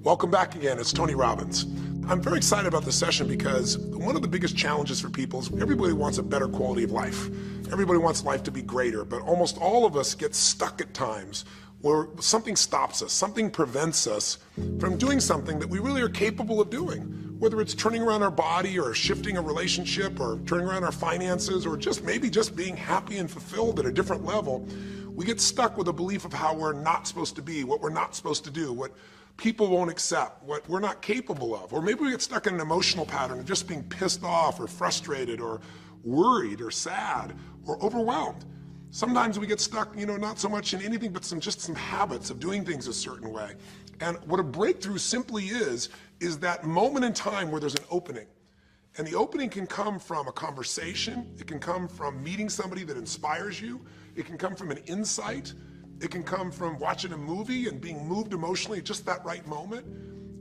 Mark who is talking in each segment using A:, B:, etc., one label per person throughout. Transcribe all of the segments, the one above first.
A: Welcome back again, it's Tony Robbins. I'm very excited about this session because one of the biggest challenges for people is everybody wants a better quality of life. Everybody wants life to be greater, but almost all of us get stuck at times where something stops us, something prevents us from doing something that we really are capable of doing. Whether it's turning around our body or shifting a relationship or turning around our finances or maybe just being happy and fulfilled at a different level, we get stuck with a belief of how we're not supposed to be, what we're not supposed to do, what people won't accept, what we're not capable of. Or maybe we get stuck in an emotional pattern of just being pissed off or frustrated or worried or sad or overwhelmed. Sometimes we get stuck, not so much in anything but just some habits of doing things a certain way. And what a breakthrough simply is that moment in time where there's an opening. And the opening can come from a conversation, it can come from meeting somebody that inspires you, it can come from an insight, it can come from watching a movie and being moved emotionally at just that right moment.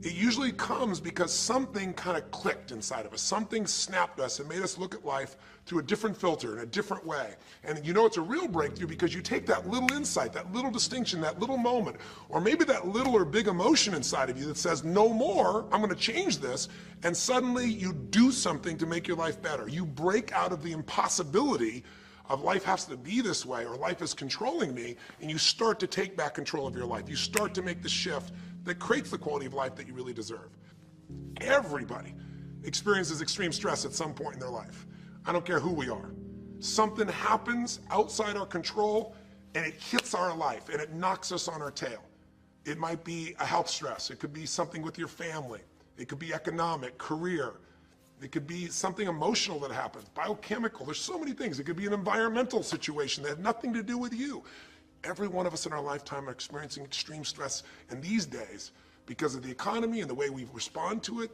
A: It usually comes because something kind of clicked inside of us. Something snapped us and made us look at life through a different filter, in a different way. And it's a real breakthrough because you take that little insight, that little distinction, that little moment, or maybe that little or big emotion inside of you that says, no more, I'm gonna change this, and suddenly you do something to make your life better. You break out of the impossibility of life has to be this way or life is controlling me, and you start to take back control of your life. You start to make the shift that creates the quality of life that you really deserve. Everybody experiences extreme stress at some point in their life. I don't care who we are. Something happens outside our control and it hits our life and it knocks us on our tail. It might be a health stress. It could be something with your family. It could be economic, career. It could be something emotional that happens, biochemical. There's so many things. It could be an environmental situation that has nothing to do with you. Every one of us in our lifetime are experiencing extreme stress, and these days, because of the economy and the way we respond to it,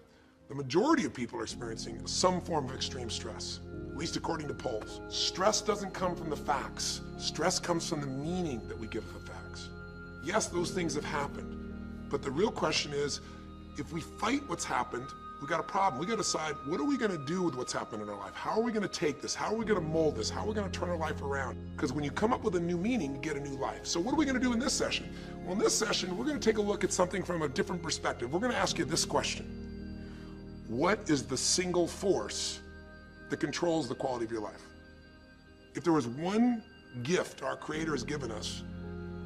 A: the majority of people are experiencing some form of extreme stress, at least according to polls. Stress doesn't come from the facts. Stress comes from the meaning that we give the facts. Yes, those things have happened, but the real question is, if we fight what's happened, we got a problem. We got to decide, what are we going to do with what's happened in our life? How are we going to take this? How are we going to mold this? How are we going to turn our life around? Because when you come up with a new meaning, you get a new life. So what are we going to do in this session? Well, in this session, we're going to take a look at something from a different perspective. We're going to ask you this question. What is the single force that controls the quality of your life? If there was one gift our Creator has given us,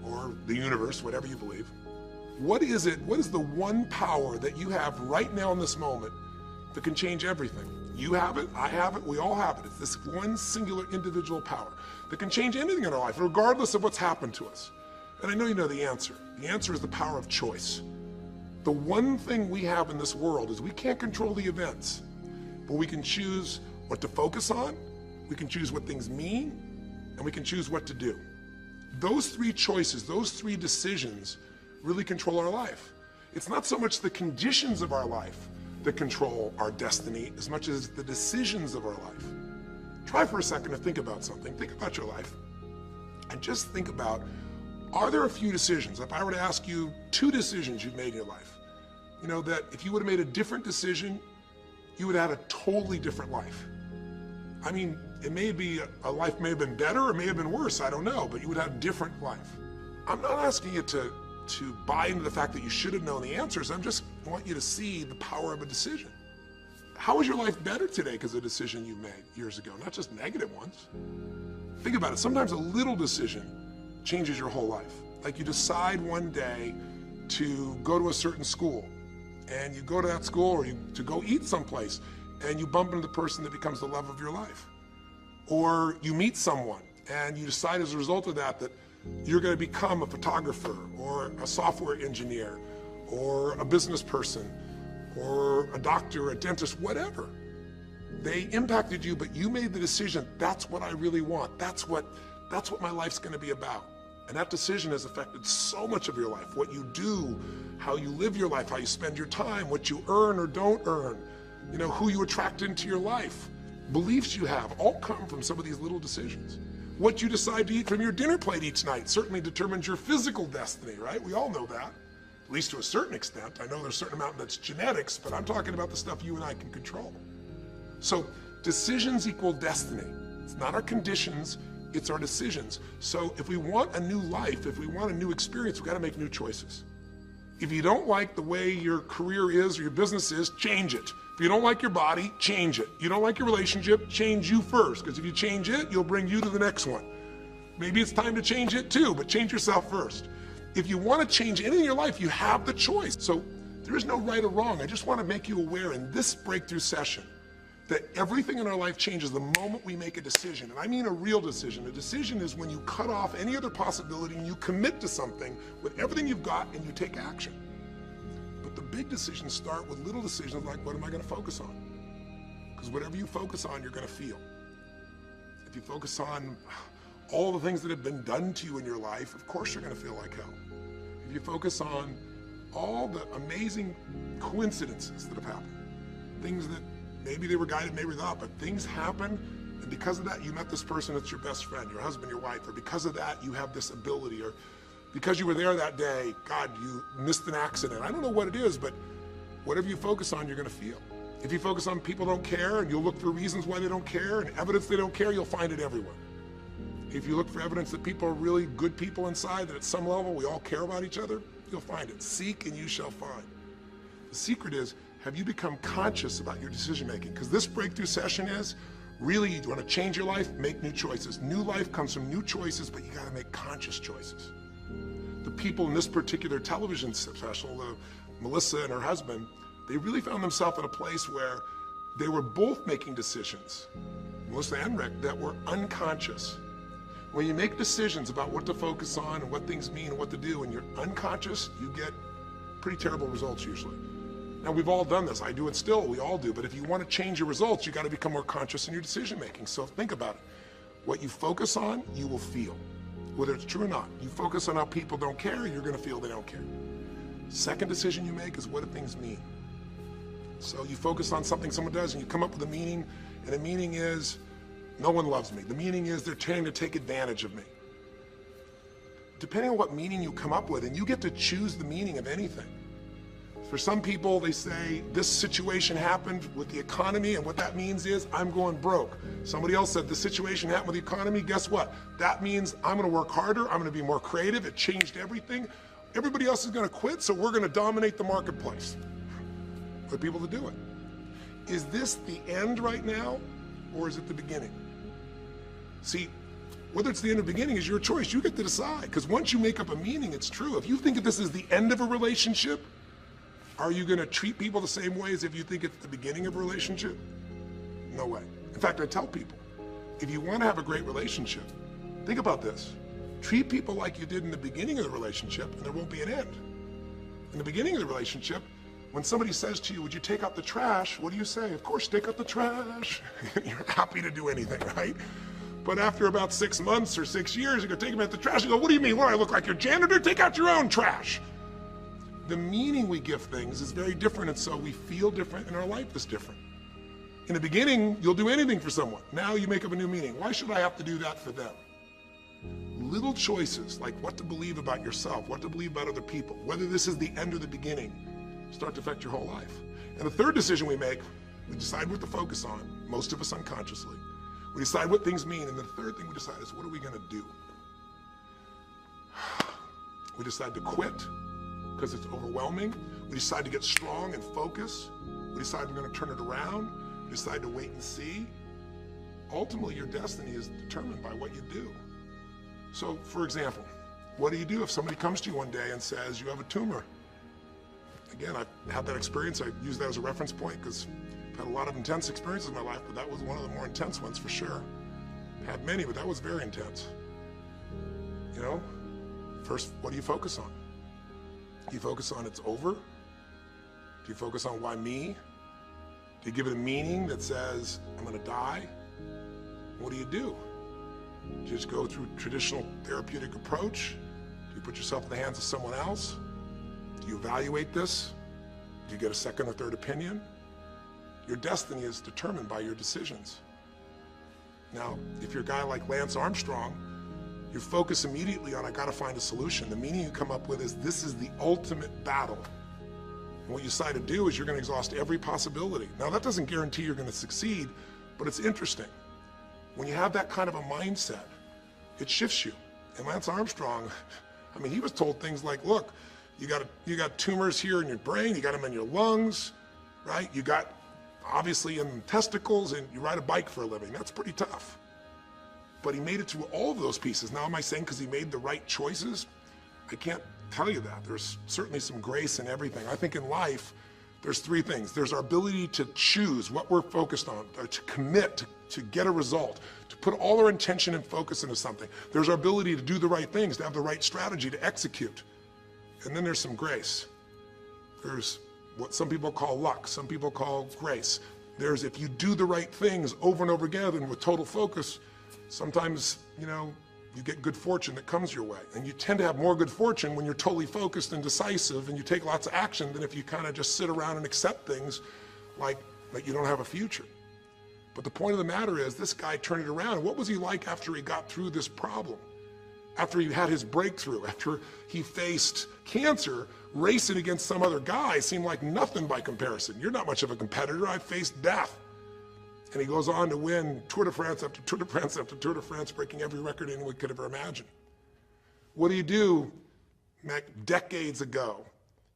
A: or the universe, whatever you believe, what is it? What is the one power that you have right now in this moment that can change everything? You have it, I have it, we all have it. It's this one singular individual power that can change anything in our life, regardless of what's happened to us. And I know you know the answer. The answer is the power of choice. The one thing we have in this world is we can't control the events, but we can choose what to focus on, we can choose what things mean, and we can choose what to do. Those three choices, those three decisions really control our life. It's not so much the conditions of our life that control our destiny as much as the decisions of our life. Try for a second to think about something. Think about your life and just think about, are there a few decisions? If I were to ask you 2 decisions you've made in your life, that if you would have made a different decision, you would have had a totally different life. I mean, it may be a life may have been better or may have been worse, I don't know, but you would have a different life. I'm not asking you to buy into the fact that you should have known the answers. I just want you to see the power of a decision. How is your life better today because of a decision you made years ago, not just negative ones? Think about it. Sometimes a little decision changes your whole life. Like you decide one day to go to a certain school, and you go to that school, or to go eat someplace, and you bump into the person that becomes the love of your life. Or you meet someone, and you decide as a result of that you're going to become a photographer or a software engineer or a business person or a doctor, a dentist, whatever. They impacted you, but you made the decision, that's what I really want. That's what my life's going to be about. And that decision has affected so much of your life. What you do, how you live your life, how you spend your time, what you earn or don't earn, who you attract into your life. Beliefs you have all come from some of these little decisions. What you decide to eat from your dinner plate each night certainly determines your physical destiny, right? We all know that, at least to a certain extent. I know there's a certain amount that's genetics, but I'm talking about the stuff you and I can control. So decisions equal destiny. It's not our conditions, it's our decisions. So if we want a new life, if we want a new experience, we've got to make new choices. If you don't like the way your career is or your business is, change it. If you don't like your body, change it. You don't like your relationship, change you first, because if you change it, you'll bring you to the next one. Maybe it's time to change it too, but change yourself first. If you want to change anything in your life, you have the choice. So there is no right or wrong. I just want to make you aware in this breakthrough session that everything in our life changes the moment we make a decision. And I mean a real decision. A decision is when you cut off any other possibility and you commit to something with everything you've got and you take action. But the big decisions start with little decisions like, what am I going to focus on? Because whatever you focus on, you're going to feel. If you focus on all the things that have been done to you in your life, of course you're going to feel like hell. If you focus on all the amazing coincidences that have happened, things that maybe they were guided, maybe not, but things happen, and because of that, you met this person that's your best friend, your husband, your wife, or because of that, you have this ability, or because you were there that day, God, you missed an accident. I don't know what it is, but whatever you focus on, you're going to feel. If you focus on people don't care, and you'll look for reasons why they don't care, and evidence they don't care, you'll find it everywhere. If you look for evidence that people are really good people inside, that at some level we all care about each other, you'll find it. Seek and you shall find. The secret is, have you become conscious about your decision making? Because this breakthrough session is, really, you want to change your life, make new choices. New life comes from new choices, but you got to make conscious choices. The people in this particular television special, Melissa and her husband, they really found themselves in a place where they were both making decisions, Melissa and Rick, that were unconscious. When you make decisions about what to focus on and what things mean and what to do, and you're unconscious, you get pretty terrible results usually. Now, we've all done this. I do it still. We all do. But if you want to change your results, you got to become more conscious in your decision making. So think about it. What you focus on, you will feel. Whether it's true or not. You focus on how people don't care, you're going to feel they don't care. Second decision you make is, what do things mean? So you focus on something someone does and you come up with a meaning, and the meaning is, no one loves me. The meaning is they're trying to take advantage of me. Depending on what meaning you come up with, and you get to choose the meaning of anything. For some people, they say, this situation happened with the economy, and what that means is, I'm going broke. Somebody else said, the situation happened with the economy, guess what? That means I'm gonna work harder, I'm gonna be more creative, it changed everything. Everybody else is gonna quit, so we're gonna dominate the marketplace. For people to do it. Is this the end right now, or is it the beginning? See, whether it's the end or beginning is your choice. You get to decide, because once you make up a meaning, it's true. If you think that this is the end of a relationship, are you going to treat people the same way as if you think it's the beginning of a relationship? No way. In fact, I tell people, if you want to have a great relationship, think about this. Treat people like you did in the beginning of the relationship, and there won't be an end. In the beginning of the relationship, when somebody says to you, would you take out the trash? What do you say? Of course, take out the trash. You're happy to do anything, right? But after about 6 months or 6 years, you go take them out the trash. You go, what do you mean? What, I look like your janitor? Take out your own trash. The meaning we give things is very different, and so we feel different, and our life is different. In the beginning, you'll do anything for someone. Now you make up a new meaning. Why should I have to do that for them? Little choices, like what to believe about yourself, what to believe about other people, whether this is the end or the beginning, start to affect your whole life. And the third decision we make, we decide what to focus on, most of us unconsciously. We decide what things mean, and the third thing we decide is, what are we going to do? We decide to quit because it's overwhelming. We decide to get strong and focus. We decide we're going to turn it around. We decide to wait and see. Ultimately, your destiny is determined by what you do. So, for example, what do you do if somebody comes to you one day and says, you have a tumor? Again, I've had that experience. I use that as a reference point because I've had a lot of intense experiences in my life, but that was one of the more intense ones for sure. Had many, but that was very intense. You know, first, what do you focus on? Do you focus on it's over? Do you focus on why me? Do you give it a meaning that says, I'm gonna die? What do? Do you just go through traditional therapeutic approach? Do you put yourself in the hands of someone else? Do you evaluate this? Do you get a second or third opinion? Your destiny is determined by your decisions. Now, if you're a guy like Lance Armstrong, you focus immediately on, I gotta find a solution. The meaning you come up with is, this is the ultimate battle. And what you decide to do is you're gonna exhaust every possibility. Now, that doesn't guarantee you're gonna succeed, but it's interesting. When you have that kind of a mindset, it shifts you. And Lance Armstrong, I mean, he was told things like, look, You got tumors here in your brain, you got them in your lungs, right? You got obviously in testicles, and you ride a bike for a living. That's pretty tough. But he made it through all of those pieces. Now, am I saying because he made the right choices? I can't tell you that. There's certainly some grace in everything. I think in life, there's three things. There's our ability to choose what we're focused on, or to commit, to get a result, to put all our intention and focus into something. There's our ability to do the right things, to have the right strategy, to execute. And then there's some grace. There's what some people call luck, some people call grace. There's if you do the right things over and over again and with total focus, sometimes, you get good fortune that comes your way. And you tend to have more good fortune when you're totally focused and decisive and you take lots of action than if you kind of just sit around and accept things like you don't have a future. But the point of the matter is this guy turned it around. And what was he like after he got through this problem? After he had his breakthrough, after he faced cancer, racing against some other guy seemed like nothing by comparison. You're not much of a competitor. I faced death. And he goes on to win Tour de France after Tour de France after Tour de France, breaking every record anyone could ever imagine. What do you do decades ago,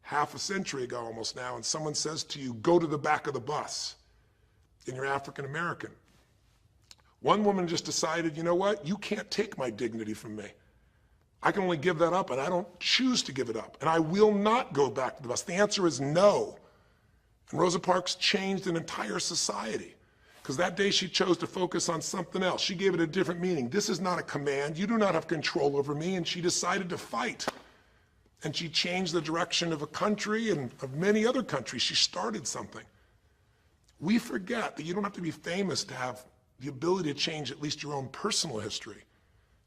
A: half a century ago almost now, and someone says to you, go to the back of the bus, and you're African American? One woman just decided, you know what? You can't take my dignity from me. I can only give that up, and I don't choose to give it up. And I will not go back to the bus. The answer is no. And Rosa Parks changed an entire society. Because that day she chose to focus on something else. She gave it a different meaning. This is not a command. You do not have control over me. And she decided to fight. And she changed the direction of a country and of many other countries. She started something. We forget that you don't have to be famous to have the ability to change at least your own personal history,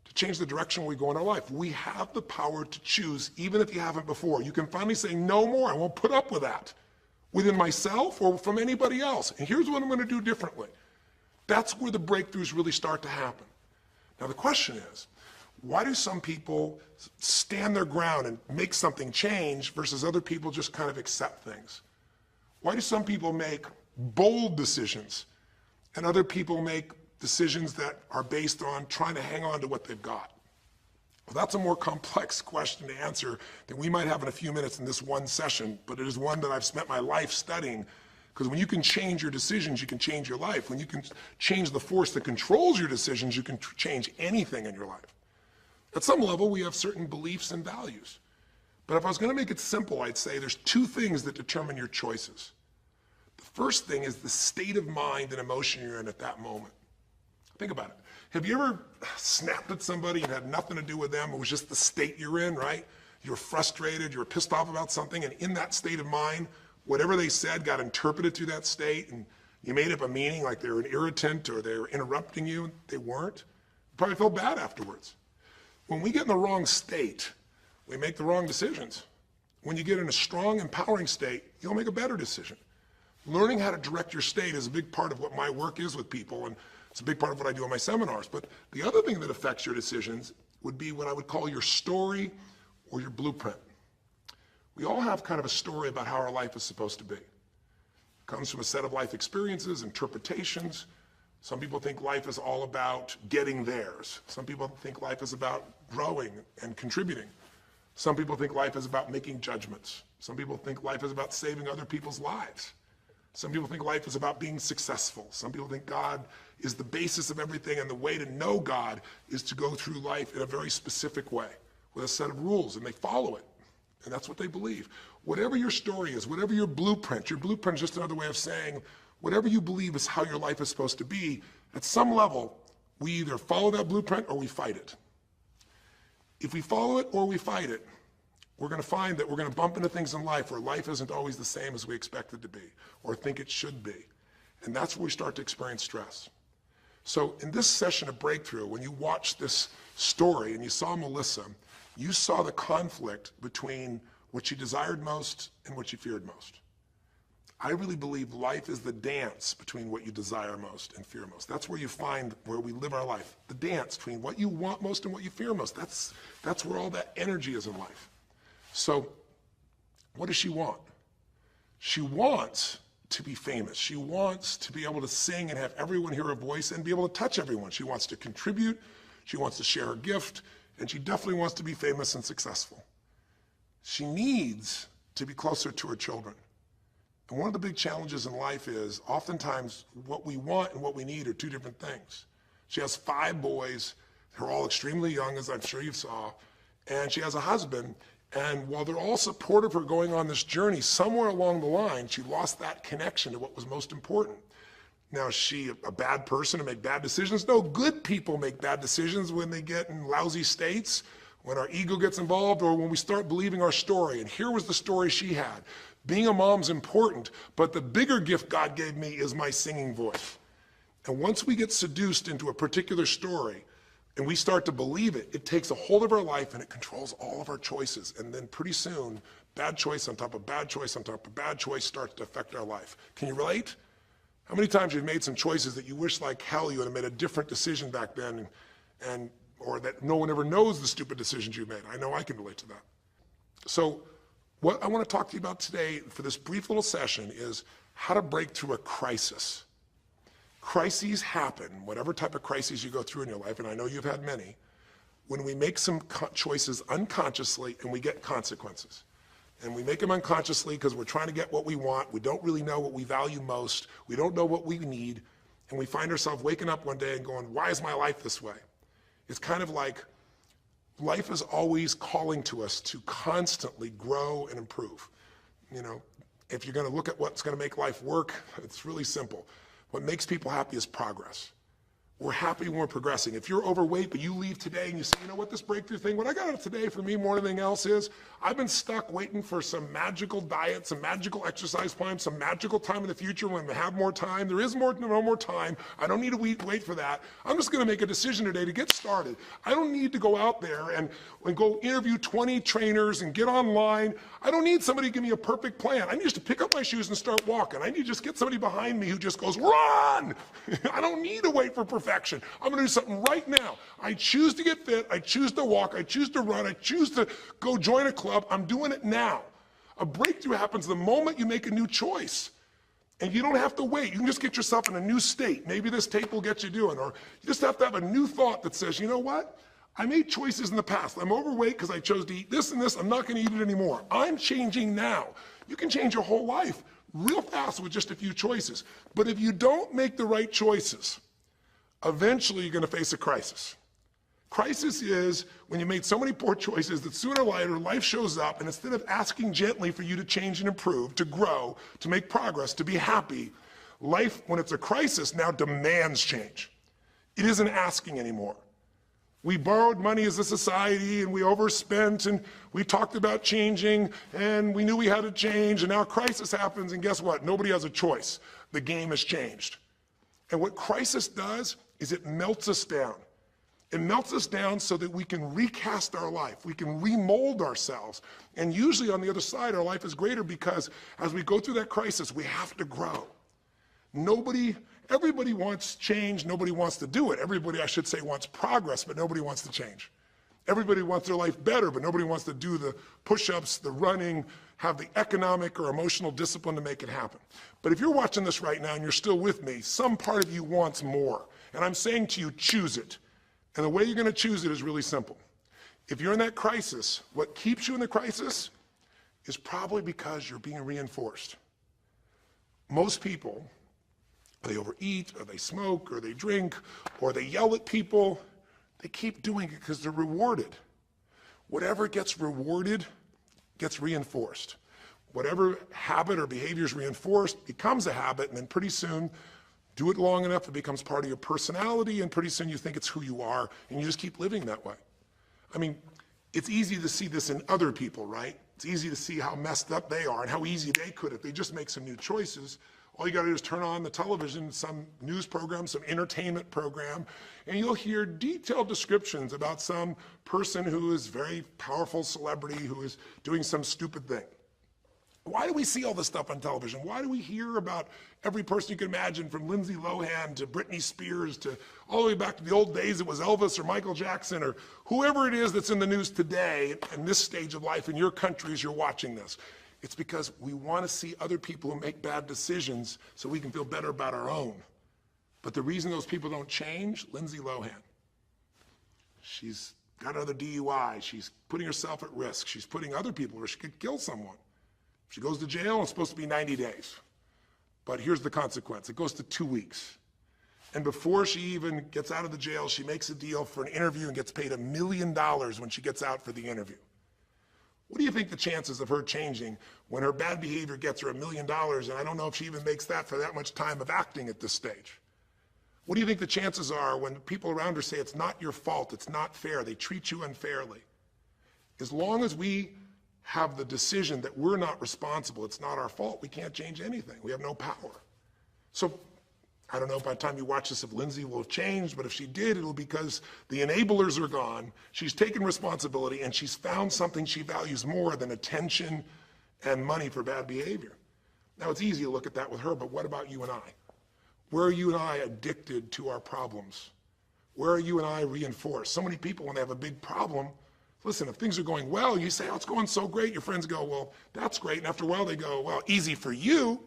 A: to change the direction we go in our life. We have the power to choose, even if you haven't before. You can finally say, no more, I won't put up with that, within myself or from anybody else. And here's what I'm going to do differently. That's where the breakthroughs really start to happen. Now the question is, why do some people stand their ground and make something change versus other people just kind of accept things? Why do some people make bold decisions and other people make decisions that are based on trying to hang on to what they've got? Well, that's a more complex question to answer than we might have in a few minutes in this one session, but it is one that I've spent my life studying, because when you can change your decisions, you can change your life. When you can change the force that controls your decisions, you can change anything in your life. At some level, we have certain beliefs and values. But if I was going to make it simple, I'd say there's two things that determine your choices. The first thing is the state of mind and emotion you're in at that moment. Think about it. Have you ever snapped at somebody and had nothing to do with them? It was just the state you're in, right? You were frustrated, you were pissed off about something, and in that state of mind, whatever they said got interpreted through that state, and you made up a meaning like they were an irritant or they were interrupting you. They weren't. You probably felt bad afterwards. When we get in the wrong state, we make the wrong decisions. When you get in a strong, empowering state, you'll make a better decision. Learning how to direct your state is a big part of what my work is with people, and it's a big part of what I do in my seminars. But the other thing that affects your decisions would be what I would call your story or your blueprint. We all have kind of a story about how our life is supposed to be. It comes from a set of life experiences, interpretations. Some people think life is all about getting theirs. Some people think life is about growing and contributing. Some people think life is about making judgments. Some people think life is about saving other people's lives. Some people think life is about being successful. Some people think God is the basis of everything, and the way to know God is to go through life in a very specific way with a set of rules, and they follow it. And that's what they believe. Whatever your story is, whatever your blueprint is just another way of saying whatever you believe is how your life is supposed to be, at some level, we either follow that blueprint or we fight it. If we follow it or we fight it, we're going to find that we're going to bump into things in life where life isn't always the same as we expect it to be or think it should be. And that's where we start to experience stress. So in this session of Breakthrough, when you watched this story and you saw Melissa, you saw the conflict between what she desired most and what she feared most. I really believe life is the dance between what you desire most and fear most. That's where you find where we live our life. The dance between what you want most and what you fear most. That's where all that energy is in life. So what does she want? She wants to be famous. She wants to be able to sing and have everyone hear her voice and be able to touch everyone. She wants to contribute. She wants to share her gift. And she definitely wants to be famous and successful. She needs to be closer to her children. And one of the big challenges in life is oftentimes what we want and what we need are two different things. She has 5 boys. They're all extremely young, as I'm sure you saw. And she has a husband. And while they're all supportive of her going on this journey, somewhere along the line, she lost that connection to what was most important. Now, is she a bad person to make bad decisions? No, good people make bad decisions when they get in lousy states, when our ego gets involved, or when we start believing our story. And here was the story she had. Being a mom's important, but the bigger gift God gave me is my singing voice. And once we get seduced into a particular story and we start to believe it, it takes a hold of our life and it controls all of our choices. And then pretty soon, bad choice on top of bad choice on top of bad choice starts to affect our life. Can you relate? How many times you've made some choices that you wish like hell you would have made a different decision back then, or that no one ever knows the stupid decisions you made? I know I can relate to that. So what I want to talk to you about today for this brief little session is how to break through a crisis. Crises happen, whatever type of crises you go through in your life, and I know you've had many, when we make some choices unconsciously and we get consequences. And we make them unconsciously because we're trying to get what we want. We don't really know what we value most. We don't know what we need. And we find ourselves waking up one day and going, why is my life this way? It's kind of like life is always calling to us to constantly grow and improve. You know, if you're going to look at what's going to make life work, it's really simple. What makes people happy is progress. We're happy when we're progressing. If you're overweight, but you leave today and you say, you know what, this breakthrough thing, what I got out of today for me more than anything else is, I've been stuck waiting for some magical diet, some magical exercise plan, some magical time in the future when we have more time. There is no more time. I don't need to wait for that. I'm just going to make a decision today to get started. I don't need to go out there and go interview 20 trainers and get online. I don't need somebody to give me a perfect plan. I need just to pick up my shoes and start walking. I need to just get somebody behind me who just goes, run! I don't need to wait for perfection. I'm going to do something right now. I choose to get fit. I choose to walk. I choose to run. I choose to go join a club. I'm doing it now. A breakthrough happens the moment you make a new choice. And you don't have to wait. You can just get yourself in a new state. Maybe this tape will get you doing. Or you just have to have a new thought that says, you know what? I made choices in the past. I'm overweight because I chose to eat this and this. I'm not going to eat it anymore. I'm changing now. You can change your whole life real fast with just a few choices. But if you don't make the right choices, eventually you're going to face a crisis. Crisis is when you made so many poor choices that sooner or later life shows up, and instead of asking gently for you to change and improve, to grow, to make progress, to be happy, life, when it's a crisis, now demands change. It isn't asking anymore. We borrowed money as a society and we overspent and we talked about changing and we knew we had to change, and now a crisis happens and guess what? Nobody has a choice. The game has changed. And what crisis does is it melts us down. It melts us down so that we can recast our life. We can remold ourselves. And usually on the other side, our life is greater because as we go through that crisis, we have to grow. Everybody wants change. Nobody wants to do it. Everybody, I should say, wants progress, but nobody wants to change. Everybody wants their life better, but nobody wants to do the push-ups, the running, have the economic or emotional discipline to make it happen. But if you're watching this right now and you're still with me, some part of you wants more. And I'm saying to you, choose it. And the way you're going to choose it is really simple. If you're in that crisis, what keeps you in the crisis is probably because you're being reinforced. Most people, they overeat, or they smoke, or they drink, or they yell at people. They keep doing it because they're rewarded. Whatever gets rewarded gets reinforced. Whatever habit or behavior is reinforced becomes a habit, and then pretty soon, do it long enough, it becomes part of your personality, and pretty soon you think it's who you are, and you just keep living that way. I mean, it's easy to see this in other people, right? It's easy to see how messed up they are and how easy they could if they just make some new choices. All you got to do is turn on the television, some news program, some entertainment program, and you'll hear detailed descriptions about some person who is very powerful celebrity who is doing some stupid thing. Why do we see all this stuff on television? Why do we hear about every person you can imagine, from Lindsay Lohan to Britney Spears to all the way back to the old days it was Elvis or Michael Jackson or whoever it is that's in the news today in this stage of life in your country as you're watching this? It's because we want to see other people who make bad decisions so we can feel better about our own. But the reason those people don't change, Lindsay Lohan, she's got another DUI. She's putting herself at risk. She's putting other people where she could kill someone. She goes to jail, it's supposed to be 90 days. But here's the consequence. It goes to 2 weeks. And before she even gets out of the jail, she makes a deal for an interview and gets paid $1 million when she gets out for the interview. What do you think the chances of her changing when her bad behavior gets her $1 million, and I don't know if she even makes that for that much time of acting at this stage? What do you think the chances are when people around her say it's not your fault, it's not fair, they treat you unfairly? As long as we have the decision that we're not responsible, it's not our fault, we can't change anything. We have no power. So I don't know by the time you watch this if Lindsay will have changed, but if she did, it'll be because the enablers are gone, she's taken responsibility, and she's found something she values more than attention and money for bad behavior. Now, it's easy to look at that with her, but what about you and I? Where are you and I addicted to our problems? Where are you and I reinforced? So many people, when they have a big problem, listen, if things are going well, you say, oh, it's going so great. Your friends go, well, that's great. And after a while, they go, well, easy for you.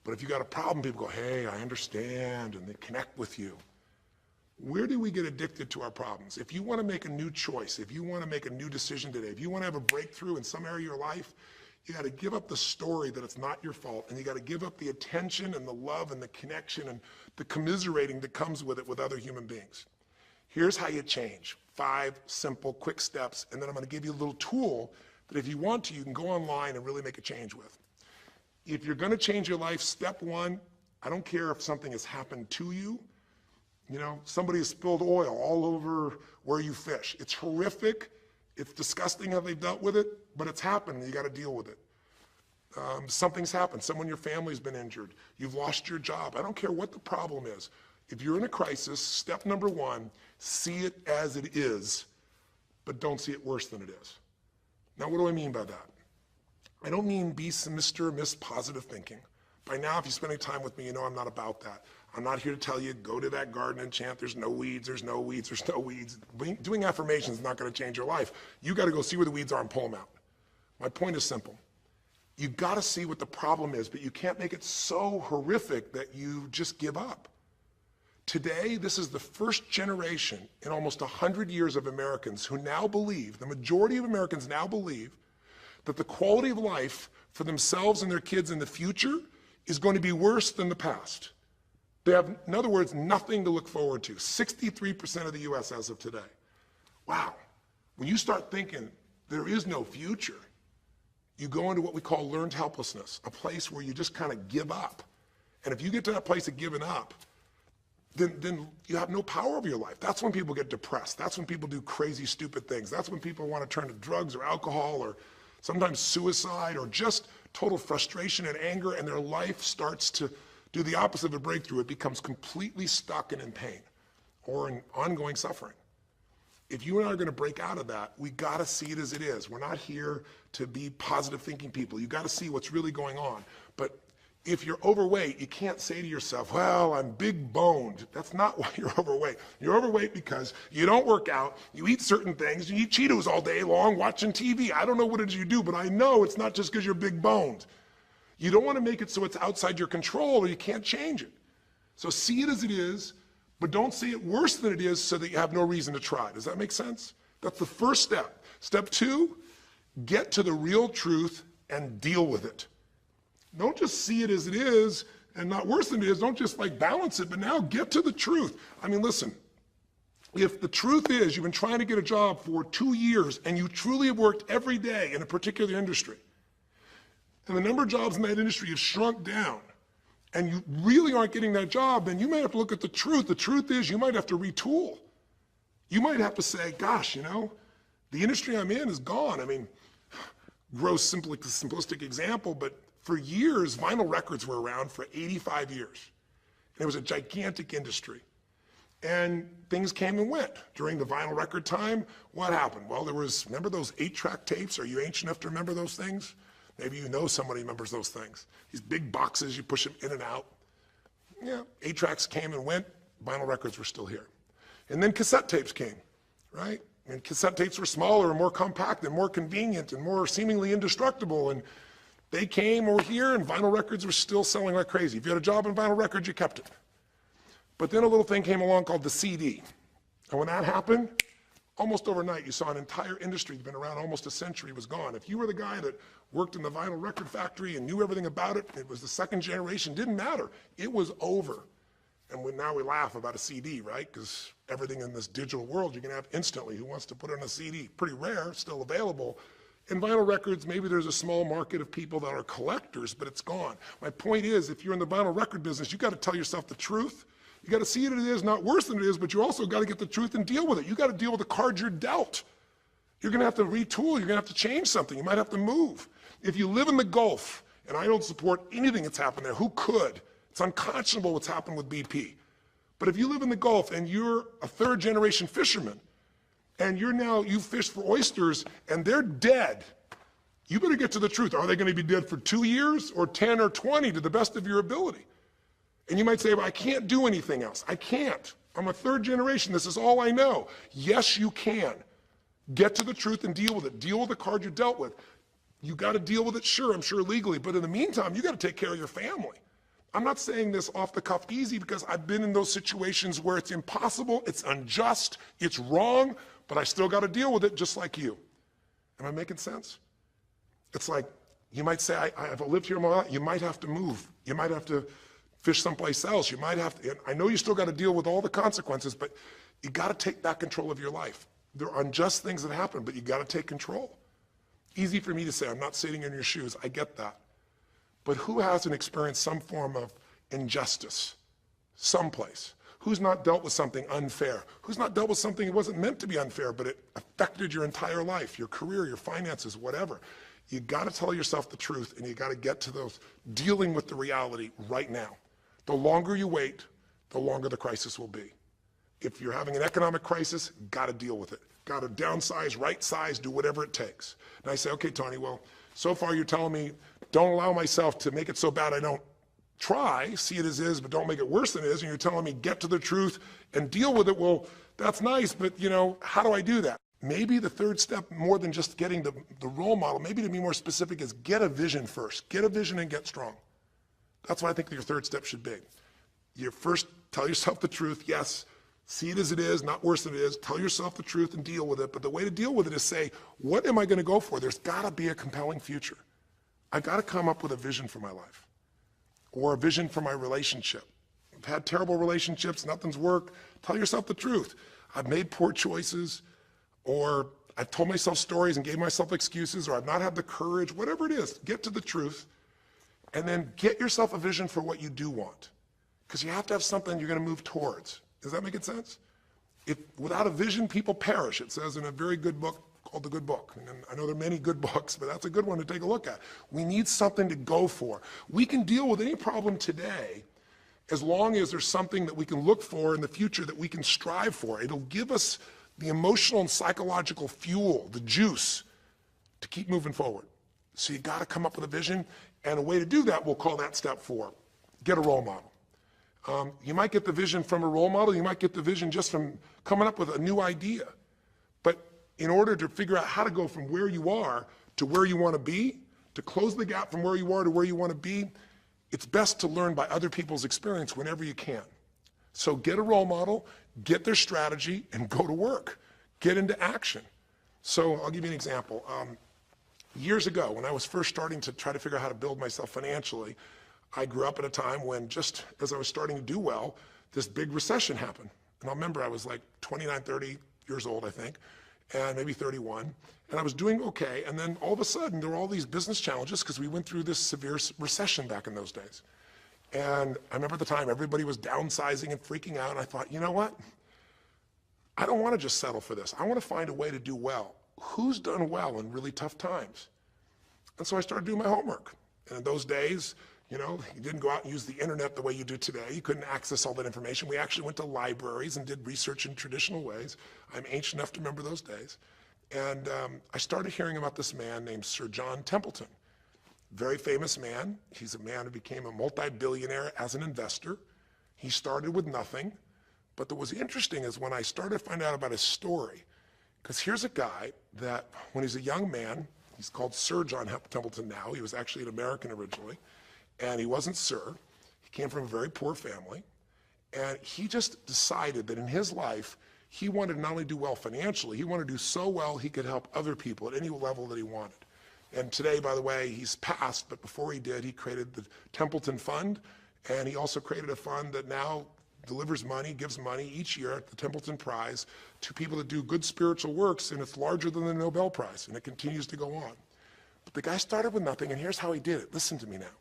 A: But if you got a problem, people go, hey, I understand, and they connect with you. Where do we get addicted to our problems? If you want to make a new choice, if you want to make a new decision today, if you want to have a breakthrough in some area of your life, you got to give up the story that it's not your fault, and you got to give up the attention and the love and the connection and the commiserating that comes with it with other human beings. Here's how you change. 5 simple, quick steps, and then I'm going to give you a little tool that if you want to, you can go online and really make a change with. If you're going to change your life, step 1, I don't care if something has happened to you. You know, somebody has spilled oil all over where you fish. It's horrific. It's disgusting how they've dealt with it, but it's happened and you got to deal with it. Something's happened. Someone in your family's been injured. You've lost your job. I don't care what the problem is. If you're in a crisis, step number 1, see it as it is, but don't see it worse than it is. Now, what do I mean by that? I don't mean be Mr. or Miss Positive Thinking. By now, if you spend any time with me, you know I'm not about that. I'm not here to tell you, go to that garden and chant, there's no weeds, there's no weeds, there's no weeds. Doing affirmations is not going to change your life. You got to go see where the weeds are and pull them out. My point is simple. You got to see what the problem is, but you can't make it so horrific that you just give up. Today, this is the first generation in almost 100 years of Americans who now believe, the majority of Americans now believe, that the quality of life for themselves and their kids in the future is going to be worse than the past. They have, in other words, nothing to look forward to. 63% of the US as of today. Wow. When you start thinking there is no future, you go into what we call learned helplessness, a place where you just kind of give up. And if you get to that place of giving up, then you have no power over your life. That's when people get depressed. That's when people do crazy, stupid things. That's when people want to turn to drugs or alcohol or sometimes suicide or just total frustration and anger, and their life starts to do the opposite of a breakthrough. It becomes completely stuck and in pain or in ongoing suffering. If you and I are going to break out of that, we got to see it as it is. We're not here to be positive thinking people. You got to see what's really going on. But if you're overweight, you can't say to yourself, well, I'm big boned. That's not why you're overweight. You're overweight because you don't work out, you eat certain things, you eat Cheetos all day long, watching TV. I don't know what it is you do, but I know it's not just because you're big boned. You don't want to make it so it's outside your control or you can't change it. So see it as it is, but don't see it worse than it is so that you have no reason to try. Does that make sense? That's the first step. Step 2, get to the real truth and deal with it. Don't just see it as it is and not worse than it is. Don't just like balance it, but now get to the truth. I mean, listen, if the truth is you've been trying to get a job for 2 years and you truly have worked every day in a particular industry, and the number of jobs in that industry has shrunk down, and you really aren't getting that job, then you might have to look at the truth. The truth is you might have to retool. You might have to say, gosh, you know, the industry I'm in is gone. I mean, gross, simplistic example, but for years, vinyl records were around for 85 years. And it was a gigantic industry. And things came and went. During the vinyl record time, what happened? Well, there was, remember those 8-track tapes? Are you ancient enough to remember those things? Maybe you know somebody remembers those things. These big boxes, you push them in and out. Yeah, 8-tracks came and went, vinyl records were still here. And then cassette tapes came, right? And cassette tapes were smaller and more compact and more convenient and more seemingly indestructible. And they came over here and vinyl records were still selling like crazy. If you had a job in vinyl records, you kept it. But then a little thing came along called the CD. And when that happened, Almost overnight, you saw an entire industry that's been around almost a century was gone. If you were the guy that worked in the vinyl record factory and knew everything about it, it was the second generation, didn't matter. It was over. And now we laugh about a CD, right? Because everything in this digital world you can have instantly. Who wants to put it on a CD? Pretty rare, still available. In vinyl records, maybe there's a small market of people that are collectors, but it's gone. My point is, if you're in the vinyl record business, you got to tell yourself the truth. You got to see it as it is, not worse than it is, but you also got to get the truth and deal with it. You got to deal with the cards you're dealt. You're going to have to retool. You're going to have to change something. You might have to move. If you live in the Gulf, and I don't support anything that's happened there, who could? It's unconscionable what's happened with BP. But if you live in the Gulf and you're a third generation fisherman, and you fish for oysters and they're dead, you better get to the truth. Are they going to be dead for 2 years or 10 or 20 to the best of your ability? And you might say, well, I can't do anything else. I can't. I'm a third generation. This is all I know. Yes, you can. Get to the truth and deal with it. Deal with the card you're dealt with. You got to deal with it, sure, I'm sure legally, but in the meantime, you got to take care of your family. I'm not saying this off the cuff easy because I've been in those situations where it's impossible, it's unjust, it's wrong, but I still got to deal with it just like you. Am I making sense? It's like, you might say, I've lived here my life. You might have to move. You might have to fish someplace else. You might have to, I know you still got to deal with all the consequences, but you got to take back control of your life. There are unjust things that happen, but you got to take control. Easy for me to say, I'm not sitting in your shoes. I get that. But who hasn't experienced some form of injustice someplace? Who's not dealt with something unfair? Who's not dealt with something that wasn't meant to be unfair, but it affected your entire life, your career, your finances, whatever? You got to tell yourself the truth, and you got to get to those dealing with the reality right now. The longer you wait, the longer the crisis will be. If you're having an economic crisis, got to deal with it. Got to downsize, right size, do whatever it takes. And I say, okay, Tony, well, so far you're telling me don't allow myself to make it so bad I don't try, see it as is, but don't make it worse than it is. And you're telling me get to the truth and deal with it. Well, that's nice, but how do I do that? Maybe the third step, more than just getting the role model, maybe to be more specific, is get a vision first. Get a vision and get strong. That's what I think your third step should be. You first tell yourself the truth. Yes, see it as it is, not worse than it is. Tell yourself the truth and deal with it. But the way to deal with it is say, what am I going to go for? There's got to be a compelling future. I've got to come up with a vision for my life or a vision for my relationship. I've had terrible relationships, nothing's worked. Tell yourself the truth. I've made poor choices, or I've told myself stories and gave myself excuses, or I've not had the courage, whatever it is. Get to the truth, and then get yourself a vision for what you do want. Because you have to have something you're going to move towards. Does that make sense? Without a vision, people perish. It says in a very good book called The Good Book. And I know there are many good books, but that's a good one to take a look at. We need something to go for. We can deal with any problem today as long as there's something that we can look for in the future that we can strive for. It'll give us the emotional and psychological fuel, the juice, to keep moving forward. So you got to come up with a vision, and a way to do that, we'll call that step 4. Get a role model. You might get the vision from a role model. You might get the vision just from coming up with a new idea. But in order to figure out how to go from where you are to where you want to be, to close the gap from where you are to where you want to be, it's best to learn by other people's experience whenever you can. So get a role model, get their strategy, and go to work. Get into action. So I'll give you an example. Years ago, when I was first starting to try to figure out how to build myself financially, I grew up at a time when, just as I was starting to do well, this big recession happened. And I remember I was like 29, 30 years old, I think, and maybe 31. And I was doing okay. And then all of a sudden, there were all these business challenges because we went through this severe recession back in those days. And I remember at the time, everybody was downsizing and freaking out. And I thought, you know what? I don't want to just settle for this. I want to find a way to do well. Who's done well in really tough times? And so I started doing my homework. And in those days, you didn't go out and use the internet the way you do today. You couldn't access all that information. We actually went to libraries and did research in traditional ways. I'm ancient enough to remember those days. And I started hearing about this man named Sir John Templeton. Very famous man. He's a man who became a multi-billionaire as an investor. He started with nothing. But what was interesting is when I started to find out about his story, because here's a guy that when he's a young man, he's called Sir John Templeton now. He was actually an American originally. And he wasn't Sir. He came from a very poor family. And he just decided that in his life, He wanted to not only do well financially, he wanted to do so well he could help other people at any level that he wanted. And today, by the way, he's passed, but before he did, he created the Templeton Fund, and he also created a fund that now delivers money, gives money each year at the Templeton Prize to people that do good spiritual works, and it's larger than the Nobel Prize, and it continues to go on. But the guy started with nothing, and here's how he did it. Listen to me now.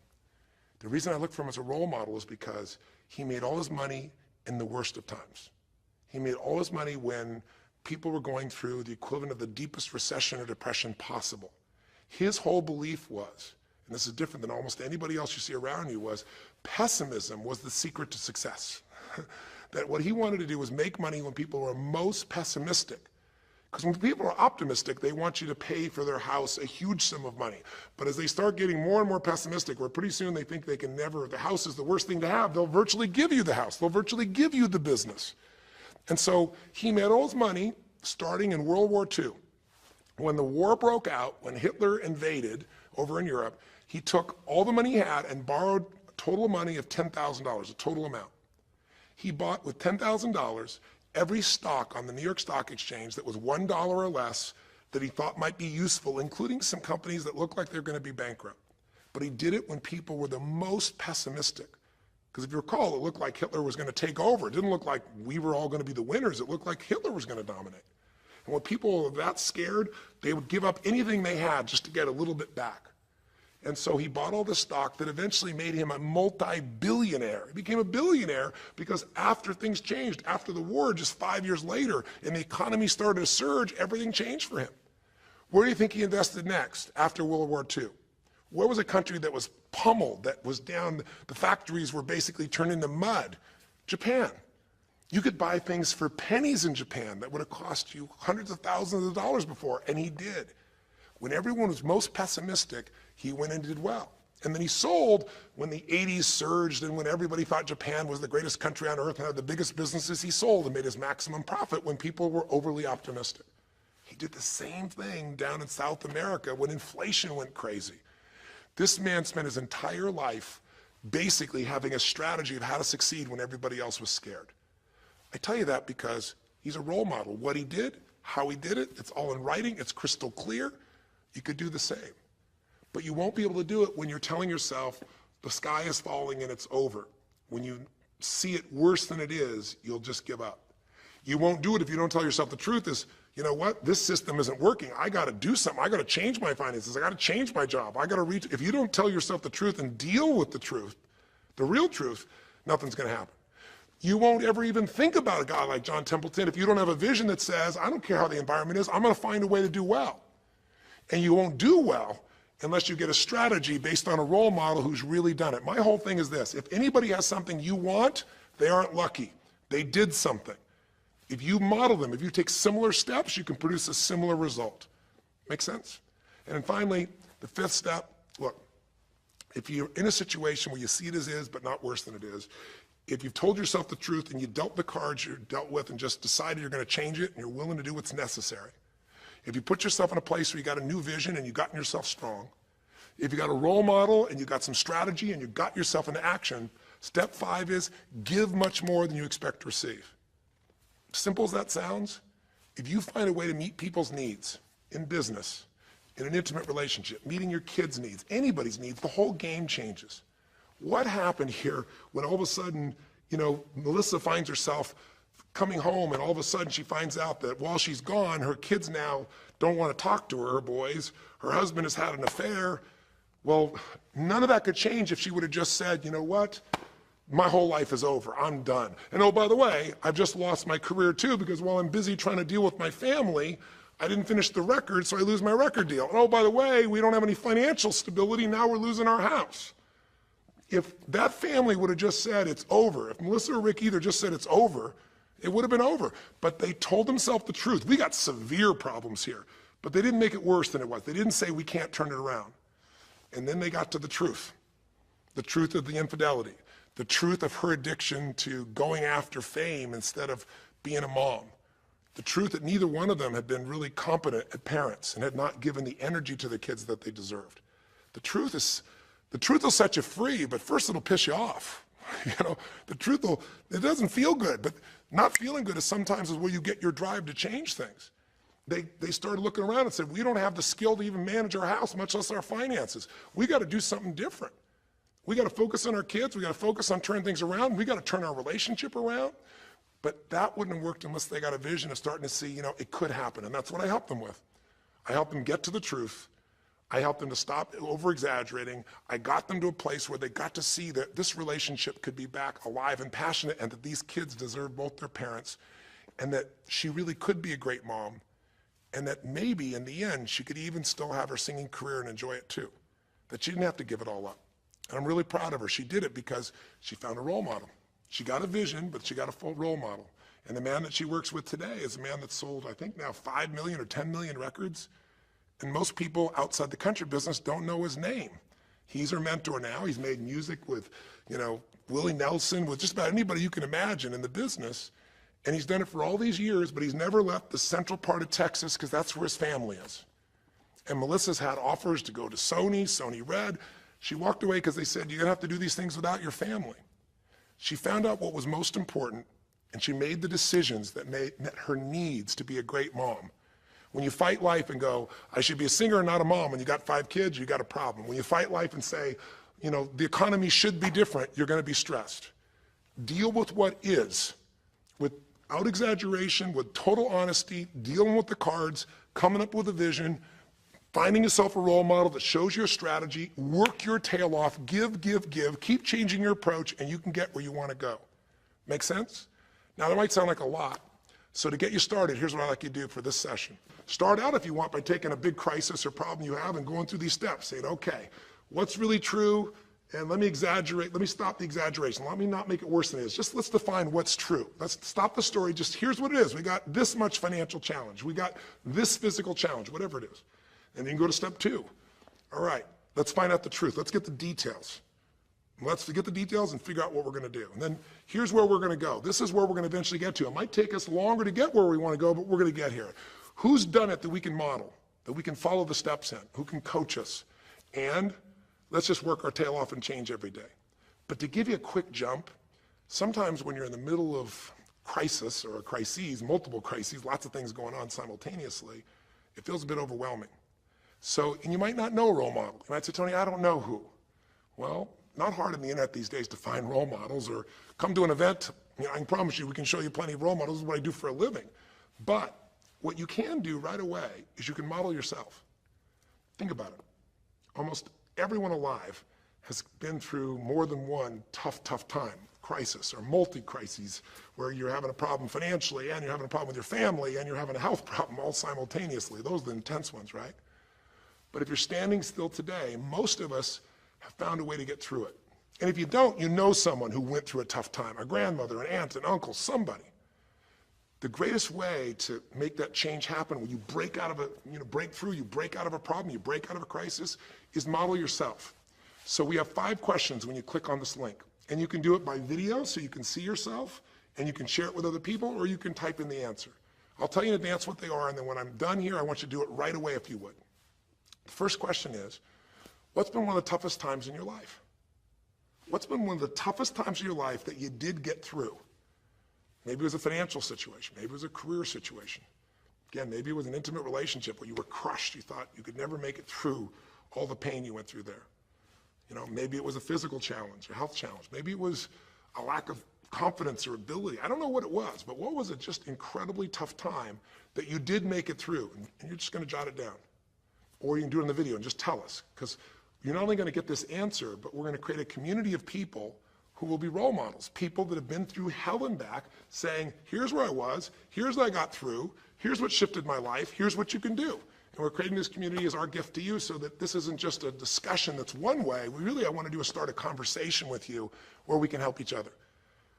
A: The reason I look for him as a role model is because he made all his money in the worst of times. He made all his money when people were going through the equivalent of the deepest recession or depression possible. His whole belief was, and this is different than almost anybody else you see around you, was pessimism was the secret to success. That what he wanted to do was make money when people were most pessimistic. Because when people are optimistic, they want you to pay for their house a huge sum of money. But as they start getting more and more pessimistic, where pretty soon they think they can never, the house is the worst thing to have, they'll virtually give you the house. They'll virtually give you the business. And so he made all his money starting in World War II. When the war broke out, when Hitler invaded over in Europe, he took all the money he had and borrowed a total money of $10,000, a total amount. He bought with $10,000 every stock on the New York Stock Exchange that was $1 or less that he thought might be useful, including some companies that looked like they're going to be bankrupt. But he did it when people were the most pessimistic. Because if you recall, it looked like Hitler was going to take over. It didn't look like we were all going to be the winners. It looked like Hitler was going to dominate. And when people were that scared, they would give up anything they had just to get a little bit back. And so he bought all this stock that eventually made him a multi-billionaire. He became a billionaire because after things changed, after the war, just 5 years later, and the economy started to surge, everything changed for him. Where do you think he invested next after World War II? Where was a country that was pummeled, that was down, the factories were basically turned into mud? Japan. You could buy things for pennies in Japan that would have cost you hundreds of thousands of dollars before, and he did. When everyone was most pessimistic, he went and did well. And then he sold when the 80s surged and when everybody thought Japan was the greatest country on earth and had the biggest businesses. He sold and made his maximum profit when people were overly optimistic. He did the same thing down in South America when inflation went crazy. This man spent his entire life basically having a strategy of how to succeed when everybody else was scared. I tell you that because he's a role model. What he did, how he did it, it's all in writing, it's crystal clear. You could do the same. But you won't be able to do it when you're telling yourself the sky is falling and it's over. When you see it worse than it is, you'll just give up. You won't do it if you don't tell yourself the truth is, you know what, this system isn't working. I got to do something. I got to change my finances. I got to change my job. I got to reach. If you don't tell yourself the truth and deal with the truth, the real truth, nothing's going to happen. You won't ever even think about a guy like John Templeton if you don't have a vision that says, I don't care how the environment is, I'm going to find a way to do well. And you won't do well unless you get a strategy based on a role model who's really done it. My whole thing is this: if anybody has something you want, they aren't lucky. They did something. If you model them, if you take similar steps, you can produce a similar result. Make sense? And then finally, the fifth step, look, if you're in a situation where you see it as is, but not worse than it is, if you've told yourself the truth and you dealt the cards you're dealt with and just decided you're going to change it and you're willing to do what's necessary, if you put yourself in a place where you got a new vision and you've gotten yourself strong, if you got a role model and you got some strategy and you got yourself into action, step 5 is give much more than you expect to receive. Simple as that sounds, if you find a way to meet people's needs in business, in an intimate relationship, meeting your kids' needs, anybody's needs, the whole game changes. What happened here when all of a sudden, you know, Melissa finds herself coming home and all of a sudden she finds out that while she's gone, her kids now don't want to talk to her, her boys, her husband has had an affair. Well, none of that could change if she would have just said, you know what, my whole life is over, I'm done. And oh, by the way, I've just lost my career too because while I'm busy trying to deal with my family, I didn't finish the record, so I lose my record deal. And oh, by the way, we don't have any financial stability, now we're losing our house. If that family would have just said it's over, if Melissa or Rick either just said it's over, it would have been over. But they told themselves the truth. We got severe problems here, but they didn't make it worse than it was. They didn't say we can't turn it around. And then they got to the truth of the infidelity, the truth of her addiction to going after fame instead of being a mom, the truth that neither one of them had been really competent at parents and had not given the energy to the kids that they deserved. The truth will set you free, but first it'll piss you off. You know, it doesn't feel good, but Not feeling good is sometimes where you get your drive to change things. They started looking around and said, we don't have the skill to even manage our house, much less our finances. We got to do something different. We got to focus on our kids. We got to focus on turning things around. We got to turn our relationship around. But that wouldn't have worked unless they got a vision of starting to see, it could happen. And that's what I helped them with. I helped them get to the truth. I helped them to stop over-exaggerating. I got them to a place where they got to see that this relationship could be back alive and passionate, and that these kids deserve both their parents, and that she really could be a great mom, and that maybe in the end she could even still have her singing career and enjoy it too, that she didn't have to give it all up. And I'm really proud of her. She did it because she found a role model. She got a vision, but she got a full role model. And the man that she works with today is a man that's sold, I think now 5 million or 10 million records. And most people outside the country business don't know his name. He's her mentor now. He's made music with, Willie Nelson, with just about anybody you can imagine in the business. And he's done it for all these years, but he's never left the central part of Texas because that's where his family is. And Melissa's had offers to go to Sony Red. She walked away because they said, you're gonna have to do these things without your family. She found out what was most important, and she made the decisions that met her needs to be a great mom. When you fight life and go, I should be a singer and not a mom, and you got 5 kids, you got a problem. When you fight life and say, the economy should be different, you're gonna be stressed. Deal with what is, without exaggeration, with total honesty, dealing with the cards, coming up with a vision, finding yourself a role model that shows you a strategy, work your tail off, give, keep changing your approach, and you can get where you wanna go. Make sense? Now that might sound like a lot. So to get you started, here's what I'd like you to do for this session. Start out, if you want, by taking a big crisis or problem you have and going through these steps, saying, okay, what's really true? And let me exaggerate, let me stop the exaggeration. Let me not make it worse than it is. Just let's define what's true. Let's stop the story, just here's what it is. We got this much financial challenge. We got this physical challenge, whatever it is. And then you can go to step 2. All right, let's find out the truth. Let's get the details. Let's get the details and figure out what we're gonna do. And then here's where we're gonna go. This is where we're gonna eventually get to. It might take us longer to get where we wanna go, but we're gonna get here. Who's done it that we can model, that we can follow the steps in, who can coach us? And let's just work our tail off and change every day. But to give you a quick jump, sometimes when you're in the middle of crisis or crises, multiple crises, lots of things going on simultaneously, it feels a bit overwhelming. So, and you might not know a role model. You might say, Tony, I don't know who. Well, not hard on the internet these days to find role models, or come to an event. I can promise you we can show you plenty of role models. This is what I do for a living. But what you can do right away is you can model yourself. Think about it. Almost everyone alive has been through more than one tough time, crisis or multi-crises, where you're having a problem financially and you're having a problem with your family and you're having a health problem all simultaneously. Those are the intense ones, right? But if you're standing still today, most of us have found a way to get through it. And if you don't, you know someone who went through a tough time, a grandmother, an aunt, an uncle, somebody. The greatest way to make that change happen, when you break out of break through, you break out of a problem, you break out of a crisis, is model yourself. So we have 5 questions when you click on this link. And you can do it by video, so you can see yourself, and you can share it with other people, or you can type in the answer. I'll tell you in advance what they are, and then when I'm done here, I want you to do it right away if you would. The first question is, what's been one of the toughest times in your life? What's been one of the toughest times in your life that you did get through? Maybe it was a financial situation. Maybe it was a career situation. Again, maybe it was an intimate relationship where you were crushed. You thought you could never make it through all the pain you went through there. Maybe it was a physical challenge, a health challenge. Maybe it was a lack of confidence or ability. I don't know what it was, but what was a just incredibly tough time that you did make it through? And you're just gonna jot it down. Or you can do it in the video and just tell us, because you're not only gonna get this answer, but we're gonna create a community of people who will be role models, people that have been through hell and back, saying, here's where I was, here's what I got through, here's what shifted my life, here's what you can do. And we're creating this community as our gift to you, so that this isn't just a discussion that's one way. I want to do is start a conversation with you where we can help each other.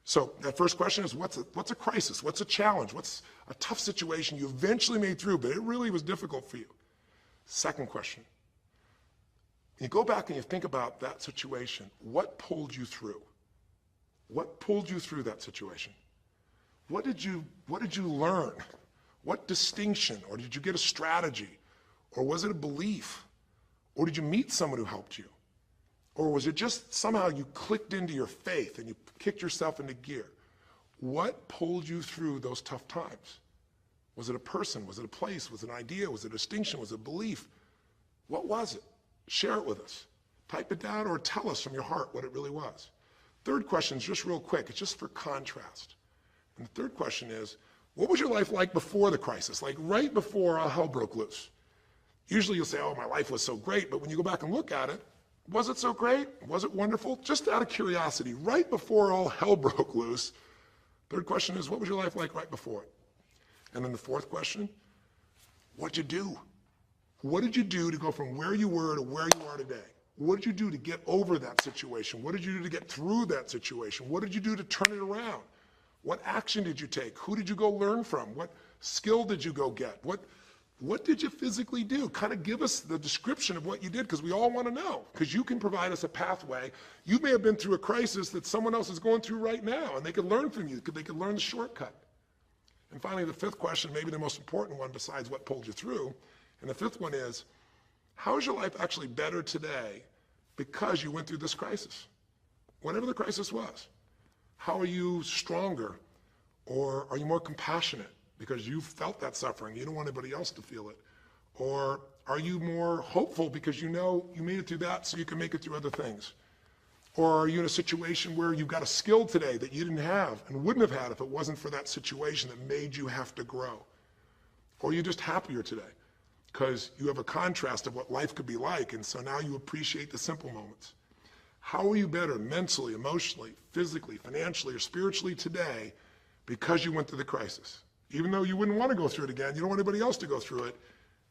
A: So that first question is, what's a crisis? What's a challenge? What's a tough situation you eventually made through, but it really was difficult for you? Second question, you go back and you think about that situation. What pulled you through? What pulled you through that situation? What did you learn? What distinction? Or did you get a strategy? Or was it a belief? Or did you meet someone who helped you? Or was it just somehow you clicked into your faith and you kicked yourself into gear? What pulled you through those tough times? Was it a person? Was it a place? Was it an idea? Was it a distinction? Was it a belief? What was it? Share it with us. Type it down or tell us from your heart what it really was. Third question is just real quick. It's just for contrast. And the third question is, what was your life like before the crisis? Like right before all hell broke loose? Usually you'll say, oh, my life was so great. But when you go back and look at it, was it so great? Was it wonderful? Just out of curiosity, right before all hell broke loose, third question is, what was your life like right before it? And then the fourth question, what'd you do? What did you do to go from where you were to where you are today? What did you do to get over that situation? What did you do to get through that situation? What did you do to turn it around? What action did you take? Who did you go learn from? What skill did you go get? What did you physically do? Kind of give us the description of what you did, because we all want to know, because you can provide us a pathway. You may have been through a crisis that someone else is going through right now, and they could learn from you. They could learn the shortcut. And finally, the fifth question, maybe the most important one besides what pulled you through, and the fifth one is, how is your life actually better today because you went through this crisis? Whatever the crisis was. How are you stronger? Or are you more compassionate because you felt that suffering? You don't want anybody else to feel it. Or are you more hopeful because you know you made it through that so you can make it through other things? Or are you in a situation where you've got a skill today that you didn't have and wouldn't have had if it wasn't for that situation that made you have to grow? Or are you just happier today because you have a contrast of what life could be like, and so now you appreciate the simple moments? How are you better mentally, emotionally, physically, financially, or spiritually today because you went through the crisis? Even though you wouldn't want to go through it again, you don't want anybody else to go through it,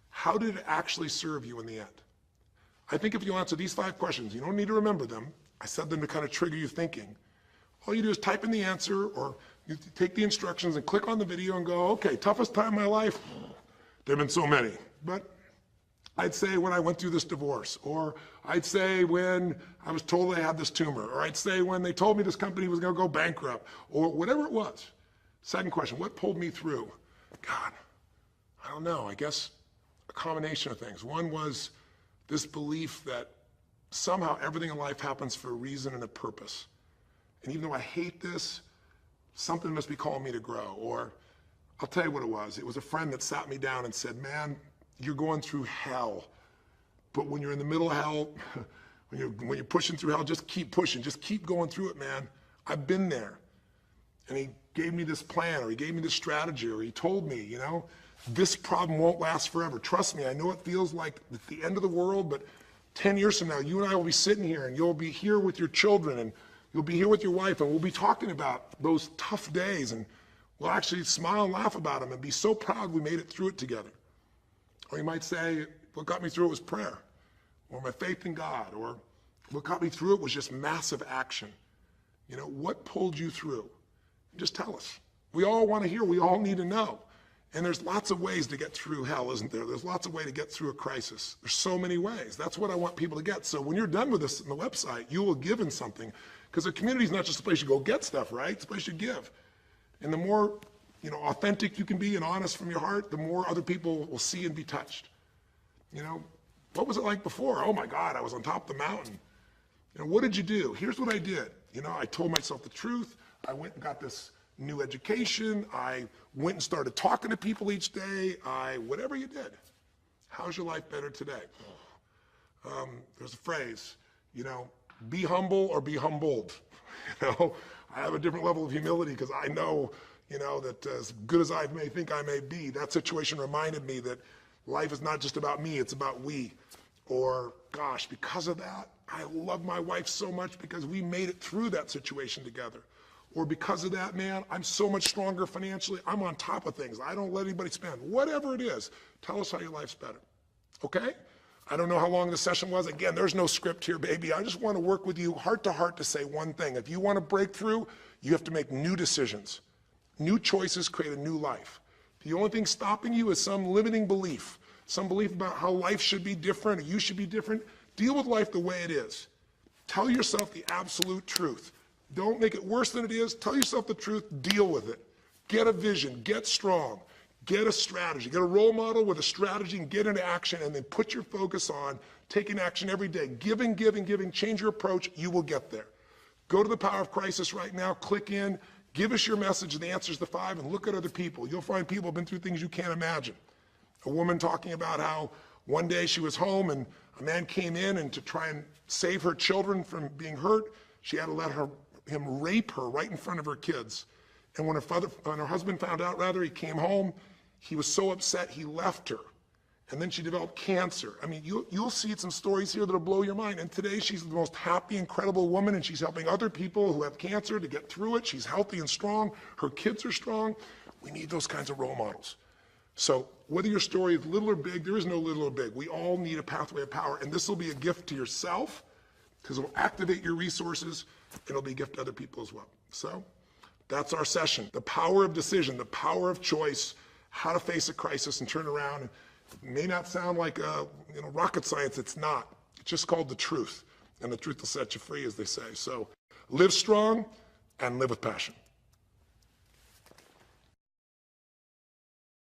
A: how did it actually serve you in the end? I think if you answer these 5 questions, you don't need to remember them. I said them to kind of trigger you thinking. All you do is type in the answer, or you take the instructions and click on the video and go, okay, toughest time of my life? There have been so many, but I'd say when I went through this divorce, or I'd say when I was told I had this tumor, or I'd say when they told me this company was going to go bankrupt, or whatever it was. Second question, what pulled me through? God, I don't know, I guess a combination of things. One was this belief that somehow everything in life happens for a reason and a purpose. And even though I hate this, something must be calling me to grow. Or I'll tell you what it was. It was a friend that sat me down and said, man, you're going through hell. But when you're in the middle of hell, when you're pushing through hell, just keep pushing. Just keep going through it, man. I've been there. And he gave me this plan, or he gave me this strategy, or he told me, you know, this problem won't last forever. Trust me, I know it feels like it's the end of the world, but 10 years from now, you and I will be sitting here, and you'll be here with your children, and you'll be here with your wife, and we'll be talking about those tough days, and we'll actually smile and laugh about them and be so proud we made it through it together. Or you might say, what got me through it was prayer, or my faith in God, or what got me through it was just massive action. You know, what pulled you through? Just tell us. We all want to hear, we all need to know. And there's lots of ways to get through hell, isn't there? There's lots of ways to get through a crisis. There's so many ways. That's what I want people to get. So when you're done with this on the website, you will give in something, because a community is not just a place you go get stuff, right? It's a place you give. And the more, you know, authentic you can be and honest from your heart, the more other people will see and be touched. You know, what was it like before? Oh my God, I was on top of the mountain. You know, what did you do? Here's what I did. You know, I told myself the truth. I went and got this new education. I went and started talking to people each day. Whatever you did. How's your life better today? There's a phrase, you know, be humble or be humbled. You know, I have a different level of humility because I know, you know, that as good as I may think I may be, that situation reminded me that life is not just about me, it's about we. Or, gosh, because of that, I love my wife so much because we made it through that situation together. Or because of that, man, I'm so much stronger financially. I'm on top of things. I don't let anybody spend. Whatever it is, tell us how your life's better. Okay? I don't know how long the session was. Again, there's no script here, baby. I just want to work with you heart to heart to say one thing. If you want to break through, you have to make new decisions. New choices create a new life. The only thing stopping you is some limiting belief, some belief about how life should be different or you should be different. Deal with life the way it is. Tell yourself the absolute truth. Don't make it worse than it is. Tell yourself the truth. Deal with it. Get a vision. Get strong. Get a strategy. Get a role model with a strategy and get into action, and then put your focus on taking action every day. Giving, giving, giving. Change your approach. You will get there. Go to the Power of Crisis right now. Click in. Give us your message and the answers to 5 and look at other people. You'll find people have been through things you can't imagine. A woman talking about how one day she was home and a man came in, and to try and save her children from being hurt, she had to let him rape her right in front of her kids. And when her husband found out, he came home, he was so upset he left her. And then she developed cancer. I mean, you'll see some stories here that'll blow your mind. And today she's the most happy, incredible woman, and she's helping other people who have cancer to get through it. She's healthy and strong. Her kids are strong. We need those kinds of role models. So whether your story is little or big, there is no little or big. We all need a pathway of power. And this will be a gift to yourself because it will activate your resources, and it'll be a gift to other people as well. So that's our session. The power of decision, the power of choice, how to face a crisis and turn around. It may not sound like rocket science. It's not. It's just called the truth. And the truth will set you free, as they say. So live strong and live with passion.